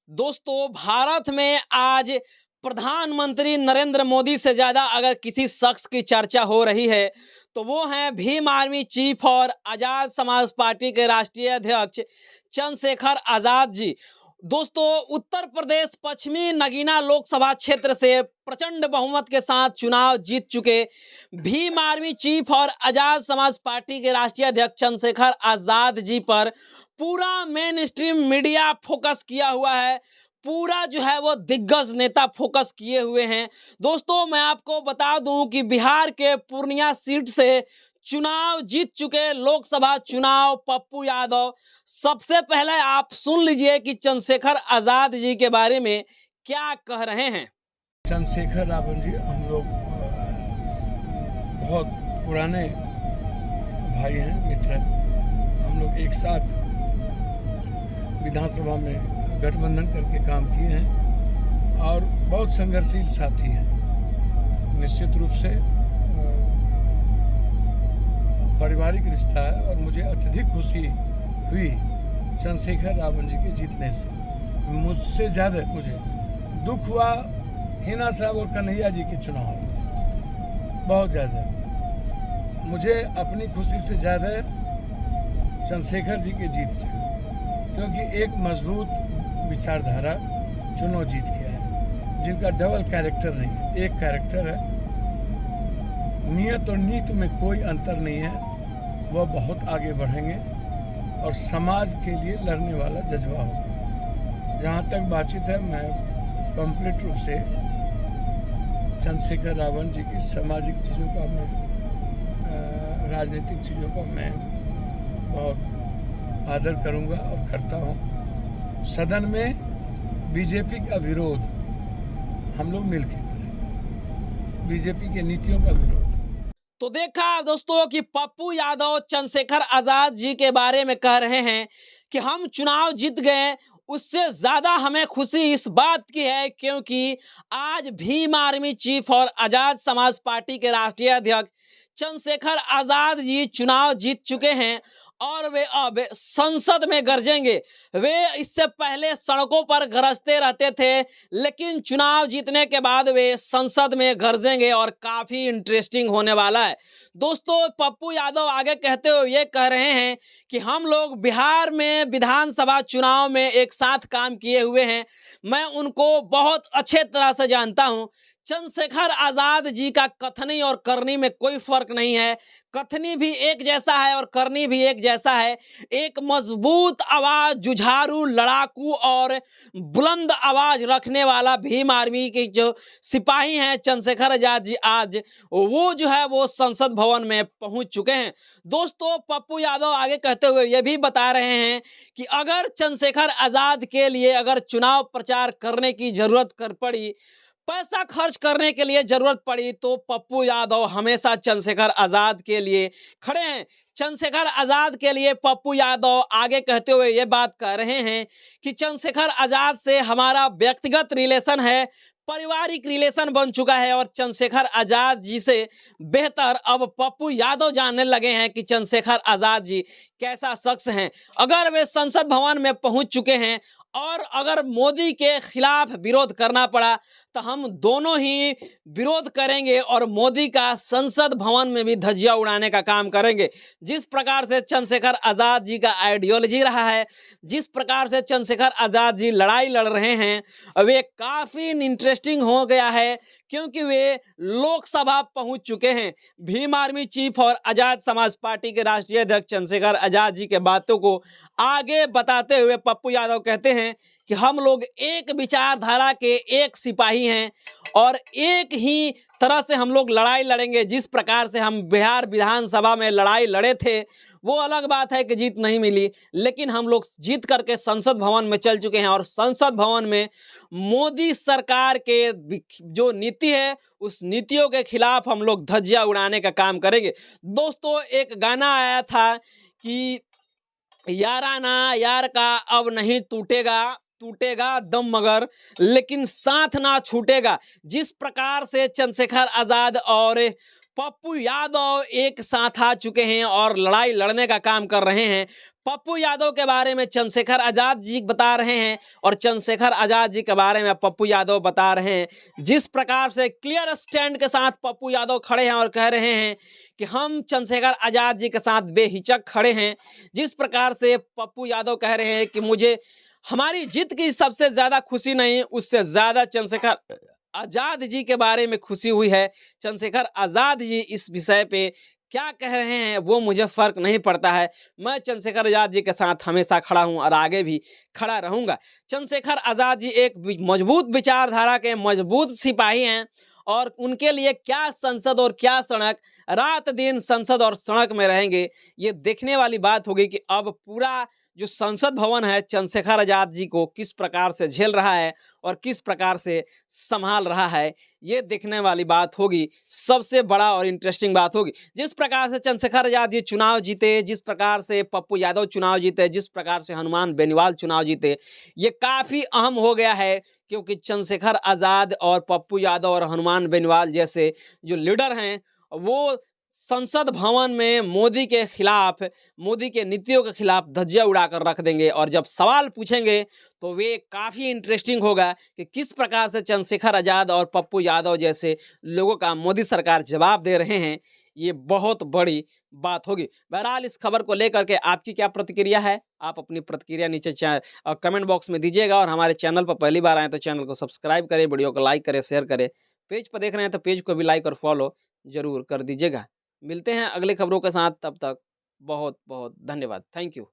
दोस्तों, भारत में आज प्रधानमंत्री नरेंद्र मोदी से ज़्यादा अगर किसी शख्स की चर्चा हो रही है तो वो हैं भीम आर्मी चीफ और आज़ाद समाज पार्टी के राष्ट्रीय अध्यक्ष चंद्रशेखर आज़ाद जी। दोस्तों, उत्तर प्रदेश पश्चिमी नगीना लोकसभा क्षेत्र से प्रचंड बहुमत के साथ चुनाव जीत चुके भीम आर्मी चीफ और आज़ाद समाज पार्टी के राष्ट्रीय अध्यक्ष चंद्रशेखर आज़ाद जी पर पूरा मेन स्ट्रीम मीडिया फोकस किया हुआ है। पूरा जो है वो दिग्गज नेता फोकस किए हुए हैं। दोस्तों, मैं आपको बता दूं कि बिहार के पूर्णिया सीट से चुनाव जीत चुके लोकसभा चुनाव पप्पू यादव। सबसे पहले आप सुन लीजिए कि चंद्रशेखर आज़ाद जी के बारे में क्या कह रहे हैं। चंद्रशेखर रावण जी हम लोग बहुत पुराने भाई हैं, मित्र हैं। हम लोग एक साथ विधानसभा में गठबंधन करके काम किए हैं और बहुत संघर्षशील साथी हैं। निश्चित रूप से पारिवारिक रिश्ता है और मुझे अत्यधिक खुशी हुई चंद्रशेखर रावण जी के जीतने से। मुझसे ज़्यादा मुझे दुख हुआ हिना साहब और कन्हैया जी के चुनाव से, बहुत ज़्यादा। मुझे अपनी खुशी से ज़्यादा चंद्रशेखर जी के जीत से, क्योंकि एक मजबूत विचारधारा चुनाव जीत गया है, जिनका डबल कैरेक्टर नहीं है, एक कैरेक्टर है। नियत और नीति में कोई अंतर नहीं है। वह बहुत आगे बढ़ेंगे और समाज के लिए लड़ने वाला जज्बा होगा। जहाँ तक बातचीत है, मैं कंप्लीट रूप से चंद्रशेखर रावण जी की सामाजिक चीज़ों का, मैं राजनीतिक चीज़ों का मैं बहुत आदर करूँगा और करता हूँ। सदन में बीजेपी का विरोध हम लोग मिलकर करेंगे, बीजेपी के नीतियों का विरोध। तो देखा दोस्तों कि पप्पू यादव चंद्रशेखर आज़ाद जी के बारे में कह रहे हैं कि हम चुनाव जीत गए, उससे ज़्यादा हमें खुशी इस बात की है क्योंकि आज भीम आर्मी चीफ और आज़ाद समाज पार्टी के राष्ट्रीय अध्यक्ष चंद्रशेखर आज़ाद जी चुनाव जीत चुके हैं और वे अब संसद में गरजेंगे। वे इससे पहले सड़कों पर गरजते रहते थे, लेकिन चुनाव जीतने के बाद वे संसद में गरजेंगे और काफ़ी इंटरेस्टिंग होने वाला है। दोस्तों, पप्पू यादव आगे कहते हुए ये कह रहे हैं कि हम लोग बिहार में विधानसभा चुनाव में एक साथ काम किए हुए हैं, मैं उनको बहुत अच्छे तरह से जानता हूँ। चंद्रशेखर आज़ाद जी का कथनी और करनी में कोई फर्क नहीं है। कथनी भी एक जैसा है और करनी भी एक जैसा है। एक मजबूत आवाज, जुझारू, लड़ाकू और बुलंद आवाज रखने वाला भीम आर्मी के जो सिपाही हैं चंद्रशेखर आज़ाद जी, आज वो जो है वो संसद भवन में पहुंच चुके हैं। दोस्तों, पप्पू यादव आगे कहते हुए ये भी बता रहे हैं कि अगर चंद्रशेखर आज़ाद के लिए अगर चुनाव प्रचार करने की जरूरत कर पड़ी, पैसा खर्च करने के लिए जरूरत पड़ी, तो पप्पू यादव हमेशा चंद्रशेखर आज़ाद के लिए खड़े हैं। चंद्रशेखर आज़ाद के लिए पप्पू यादव आगे कहते हुए ये बात कह रहे हैं कि चंद्रशेखर आज़ाद से हमारा व्यक्तिगत रिलेशन है, पारिवारिक रिलेशन बन चुका है और चंद्रशेखर आज़ाद जी से बेहतर अब पप्पू यादव जानने लगे हैं कि चंद्रशेखर आज़ाद जी कैसा शख्स हैं। अगर वे संसद भवन में पहुंच चुके हैं और अगर मोदी के खिलाफ विरोध करना पड़ा तो हम दोनों ही विरोध करेंगे और मोदी का संसद भवन में भी धज्जियां उड़ाने का काम करेंगे। जिस प्रकार से चंद्रशेखर आज़ाद जी का आइडियोलॉजी रहा है, जिस प्रकार से चंद्रशेखर आज़ाद जी लड़ाई लड़ रहे हैं, वे काफ़ी इंटरेस्टिंग हो गया है क्योंकि वे लोकसभा पहुंच चुके हैं। भीम आर्मी चीफ और आज़ाद समाज पार्टी के राष्ट्रीय अध्यक्ष चंद्रशेखर आज़ाद जी के बातों को आगे बताते हुए पप्पू यादव कहते हैं कि हम लोग एक विचारधारा के एक सिपाही हैं और एक ही तरह से हम लोग लड़ाई लड़ेंगे। जिस प्रकार से हम बिहार विधानसभा में लड़ाई लड़े थे, वो अलग बात है कि जीत नहीं मिली, लेकिन हम लोग जीत करके संसद भवन में चल चुके हैं और संसद भवन में मोदी सरकार के जो नीति है, उस नीतियों के खिलाफ हम लोग धज्जियां उड़ाने का काम करेंगे। दोस्तों, एक गाना आया था कि याराना यार का अब नहीं टूटेगा दम मगर लेकिन साथ ना छूटेगा। जिस प्रकार से चंद्रशेखर आज़ाद और पप्पू यादव एक साथ आ चुके हैं और लड़ाई लड़ने का काम कर रहे हैं, पप्पू यादव के बारे में चंद्रशेखर आजाद जी बता रहे हैं और चंद्रशेखर आजाद जी के बारे में पप्पू यादव बता रहे हैं। जिस प्रकार से क्लियर स्टैंड के साथ पप्पू यादव खड़े हैं और कह रहे हैं कि हम चंद्रशेखर आजाद जी के साथ बेहिचक खड़े हैं। जिस प्रकार से पप्पू यादव कह रहे हैं कि मुझे हमारी जीत की सबसे ज्यादा खुशी नहीं, उससे ज्यादा चंद्रशेखर आजाद जी के बारे में खुशी हुई है। चंद्रशेखर आजाद जी इस विषय पे क्या कह रहे हैं वो मुझे फर्क नहीं पड़ता है। मैं चंद्रशेखर आजाद जी के साथ हमेशा खड़ा हूं और आगे भी खड़ा रहूंगा। चंद्रशेखर आजाद जी एक मजबूत विचारधारा के मजबूत सिपाही हैं और उनके लिए क्या संसद और क्या सड़क, रात दिन संसद और सड़क में रहेंगे। ये देखने वाली बात होगी कि अब पूरा जो संसद भवन है चंद्रशेखर आजाद जी को किस प्रकार से झेल रहा है और किस प्रकार से संभाल रहा है, ये देखने वाली बात होगी। सबसे बड़ा और इंटरेस्टिंग बात होगी जिस प्रकार से चंद्रशेखर आजाद जी चुनाव जीते, जिस प्रकार से पप्पू यादव चुनाव जीते, जिस प्रकार से हनुमान बेनीवाल चुनाव जीते, ये काफ़ी अहम हो गया है। क्योंकि चंद्रशेखर आजाद और पप्पू यादव और हनुमान बेनीवाल जैसे जो लीडर हैं वो संसद भवन में मोदी के खिलाफ, मोदी के नीतियों के खिलाफ धज्जियां उड़ाकर रख देंगे और जब सवाल पूछेंगे तो वे काफ़ी इंटरेस्टिंग होगा कि किस प्रकार से चंद्रशेखर आजाद और पप्पू यादव जैसे लोगों का मोदी सरकार जवाब दे रहे हैं। ये बहुत बड़ी बात होगी। बहरहाल इस खबर को लेकर के आपकी क्या प्रतिक्रिया है, आप अपनी प्रतिक्रिया नीचे कमेंट बॉक्स में दीजिएगा और हमारे चैनल पर पहली बार आए तो चैनल को सब्सक्राइब करें, वीडियो को लाइक करें, शेयर करें। पेज पर देख रहे हैं तो पेज को भी लाइक और फॉलो जरूर कर दीजिएगा। मिलते हैं अगले खबरों के साथ, तब तक बहुत बहुत धन्यवाद। Thank you.